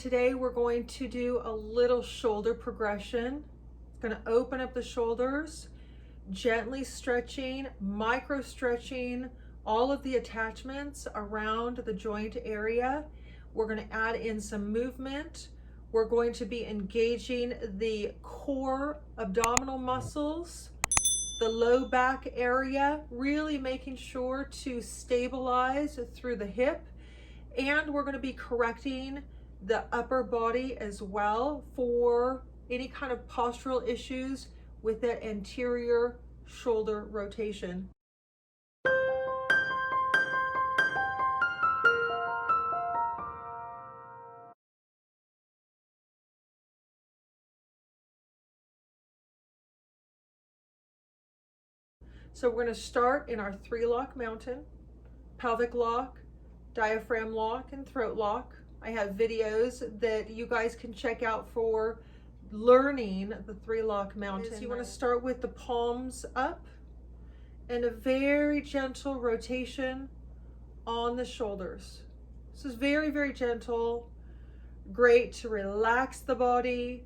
Today we're going to do a little shoulder progression. It's going to open up the shoulders, gently stretching, micro stretching all of the attachments around the joint area. We're going to add in some movement. We're going to be engaging the core abdominal muscles, the low back area, really making sure to stabilize through the hip. And we're going to be correcting the upper body as well for any kind of postural issues with that anterior shoulder rotation. So we're going to start in our 3-lock mountain, pelvic lock, diaphragm lock, and throat lock. I have videos that you guys can check out for learning the 3-lock mountain. You want to start with the palms up and a very gentle rotation on the shoulders. This is very, very gentle. Great to relax the body.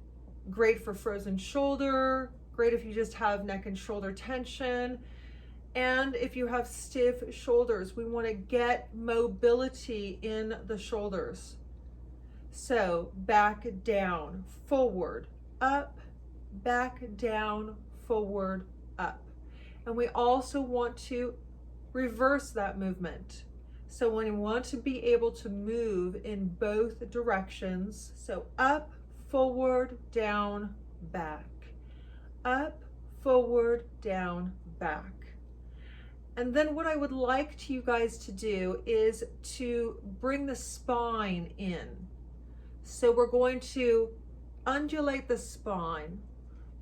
Great for frozen shoulder. Great if you just have neck and shoulder tension. And if you have stiff shoulders, we want to get mobility in the shoulders. So back down, forward, up, back down, forward, up. And we also want to reverse that movement. So when you want to be able to move in both directions, so up, forward, down, back, up, forward, down, back. And then what I would like you guys to do is to bring the spine in. So we're going to undulate the spine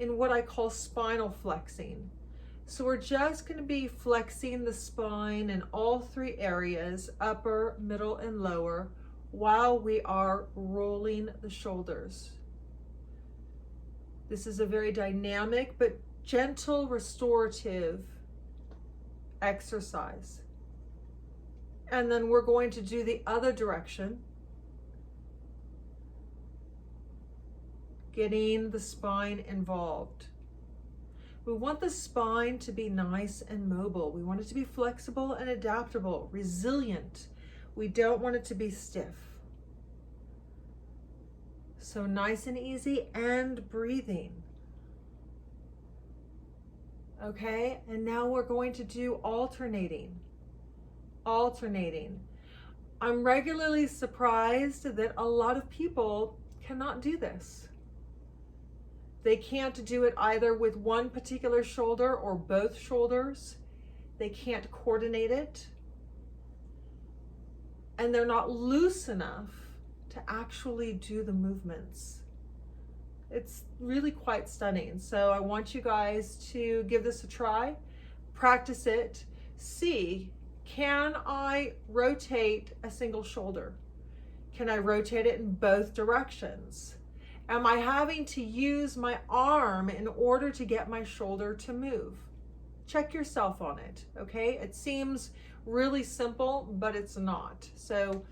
in what I call spinal flexing. So we're just going to be flexing the spine in all 3 areas, upper, middle, and lower, while we are rolling the shoulders. This is a very dynamic but gentle restorative exercise. And then we're going to do the other direction, getting the spine involved. We want the spine to be nice and mobile. We want it to be flexible and adaptable, resilient. We don't want it to be stiff. So nice and easy and breathing. Okay, and now we're going to do alternating. I'm regularly surprised that a lot of people cannot do this. They can't do it either with one particular shoulder or both shoulders. They can't coordinate it. And they're not loose enough to actually do the movements. It's really quite stunning. So I want you guys to give this a try, practice it, see, can I rotate a single shoulder? Can I rotate it in both directions? Am I having to use my arm in order to get my shoulder to move? Check yourself on it, okay? It seems really simple, but it's not. So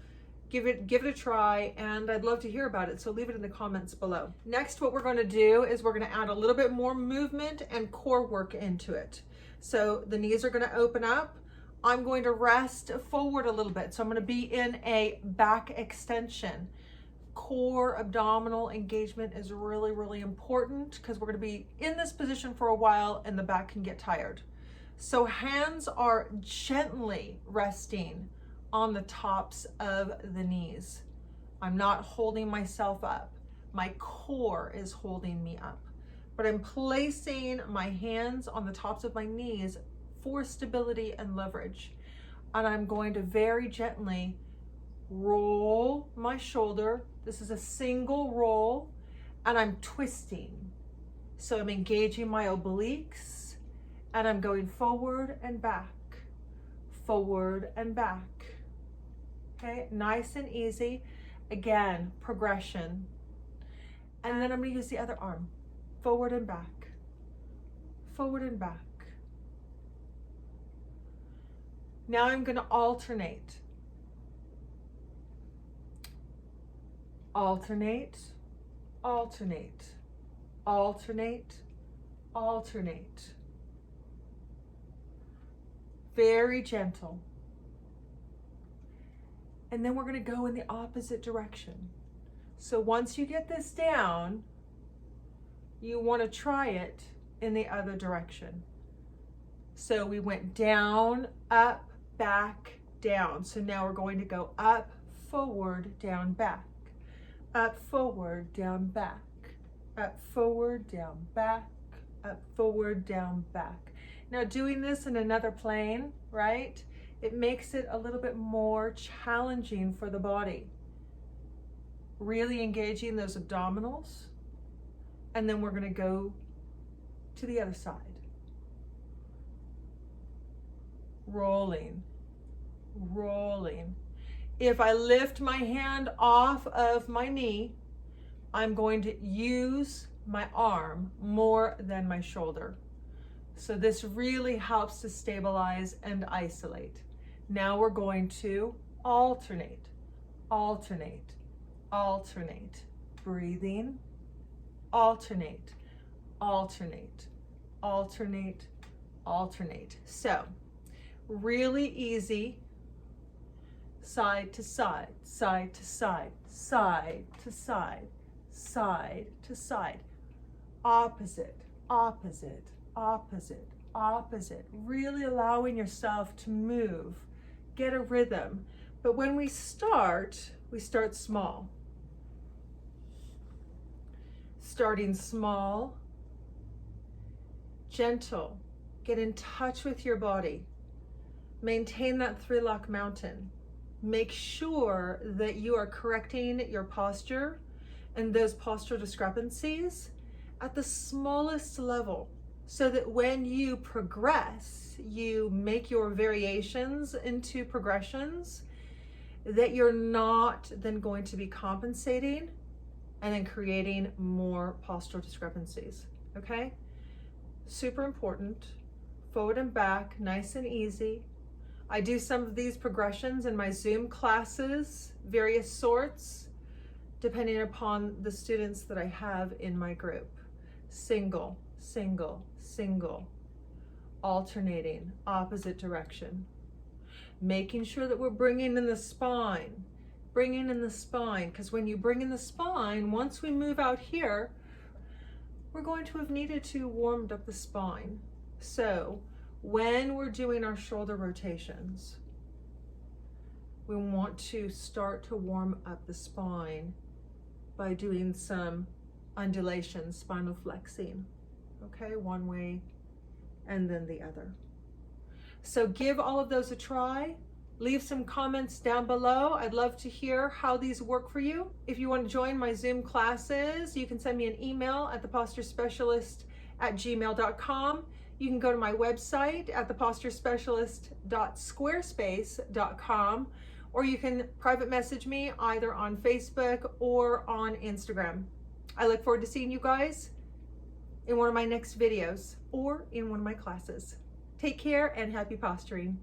give it a try, and I'd love to hear about it, so leave it in the comments below. Next, what we're going to do is we're going to add a little bit more movement and core work into it. So the knees are going to open up. I'm going to rest forward a little bit, so I'm going to be in a back extension. Core abdominal engagement is really, really important because we're going to be in this position for a while and the back can get tired. So hands are gently resting on the tops of the knees. I'm not holding myself up. My core is holding me up, but I'm placing my hands on the tops of my knees for stability and leverage. And I'm going to very gently roll my shoulder. This is a single roll, and I'm twisting. So I'm engaging my obliques, and I'm going forward and back, forward and back. Okay, nice and easy. Again, progression. And then I'm going to use the other arm. Forward and back. Forward and back. Now I'm going to alternate. alternate, alternate, alternate, alternate. Very gentle. And then we're going to go in the opposite direction. So once you get this down, you want to try it in the other direction. So we went down, up, back, down. So now we're going to go up, forward, down, back. Up, forward, down, back. Up, forward, down, back. Up, forward, down, back. Now doing this in another plane, right? It makes it a little bit more challenging for the body. Really engaging those abdominals. And then we're going to go to the other side. Rolling, rolling. If I lift my hand off of my knee, I'm going to use my arm more than my shoulder. So this really helps to stabilize and isolate. Now we're going to alternate, alternate, alternate. Breathing, alternate, alternate, alternate, alternate. So really easy. Side to side, side to side, side to side, side to side. Opposite, opposite, opposite, opposite. Really allowing yourself to move, get a rhythm. But when we start small. Starting small, gentle. Get in touch with your body. Maintain that 3-lock mountain. Make sure that you are correcting your posture and those postural discrepancies at the smallest level, so that when you progress, you make your variations into progressions, that you're not then going to be compensating and then creating more postural discrepancies, okay? Super important. Forward and back, nice and easy. I do some of these progressions in my Zoom classes, various sorts, depending upon the students that I have in my group. Single, single, single, alternating, opposite direction. Making sure that we're bringing in the spine, because when you bring in the spine, once we move out here, we're going to have needed to warmed up the spine. So when we're doing our shoulder rotations, we want to start to warm up the spine by doing some undulation, spinal flexing, okay? One way and then the other. So give all of those a try. Leave some comments down below. I'd love to hear how these work for you. If you want to join my Zoom classes, you can send me an email at theposturespecialist@gmail.com. You can go to my website at theposturespecialist.squarespace.com, or you can private message me either on Facebook or on Instagram. I look forward to seeing you guys in one of my next videos or in one of my classes. Take care and happy posturing.